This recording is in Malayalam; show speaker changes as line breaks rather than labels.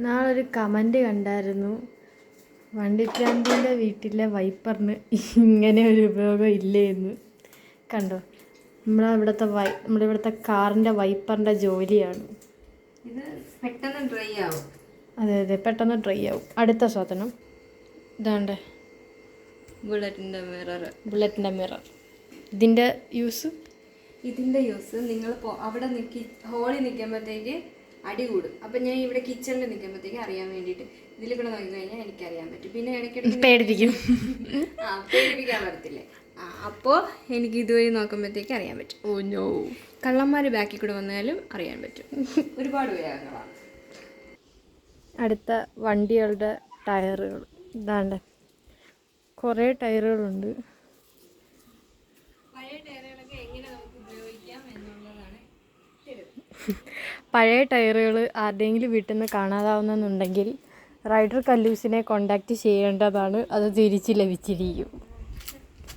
നാളൊരു കമൻറ്റ് കണ്ടായിരുന്നു, വണ്ടിപ്രാന്തിൻ്റെ വീട്ടിലെ വൈപ്പറിന് ഇങ്ങനെ ഒരു ഉപയോഗം ഇല്ലേ എന്ന്. കണ്ടോ, നമ്മുടെ ഇവിടുത്തെ കാറിൻ്റെ വൈപ്പറിൻ്റെ ജോലിയാണ്
ഇത്. പെട്ടെന്ന് ഡ്രൈ ആവും.
അതെ അതെ, പെട്ടെന്ന് ഡ്രൈ ആവും. അടുത്ത സാധനം ഇതാണ്ട് ബുള്ളറ്റിൻ്റെ മിറർ. ഇതിൻ്റെ യൂസ്
നിങ്ങൾ അവിടെ ഹോളിൽ നിൽക്കുമ്പോഴത്തേക്ക് അടി കൂടും. അപ്പം ഞാൻ ഇവിടെ കിച്ചണിൽ നിൽക്കുമ്പോഴത്തേക്ക് അറിയാൻ വേണ്ടിയിട്ട് ഇതിൽ കൂടെ നോക്കിക്കഴിഞ്ഞാൽ എനിക്കറിയാൻ പറ്റും. പിന്നെ ഇടയ്ക്കിടയ്ക്ക്
പേടിപ്പിക്കും.
പേടിപ്പിക്കാൻ പറ്റത്തില്ലേ? അപ്പോൾ എനിക്ക് ഇതുവഴി നോക്കുമ്പോഴത്തേക്ക് അറിയാൻ പറ്റും. ഓ നോ, കള്ളന്മാർ ബാക്കിൽ കൂടെ വന്നാലും അറിയാൻ പറ്റും. ഒരുപാട് ഉപയോഗങ്ങളാണ്.
അടുത്ത വണ്ടികളുടെ ടയറുകൾ ഇതാണ്ട് കുറേ ടയറുകളുണ്ട്.
പഴയ ടയറുകളൊക്കെ എങ്ങനെ നമുക്ക് ഉപയോഗിക്കാം എന്നുള്ളതാണ്.
പഴയ ടയറുകൾ ആരുടെയെങ്കിലും വീട്ടിൽ നിന്ന് കാണാതാവുന്നെന്നുണ്ടെങ്കിൽ റൈഡർ കല്ലൂസിനെ കോണ്ടാക്റ്റ് ചെയ്യേണ്ടതാണ്. അത് തിരിച്ച് ലഭിച്ചിരിക്കും.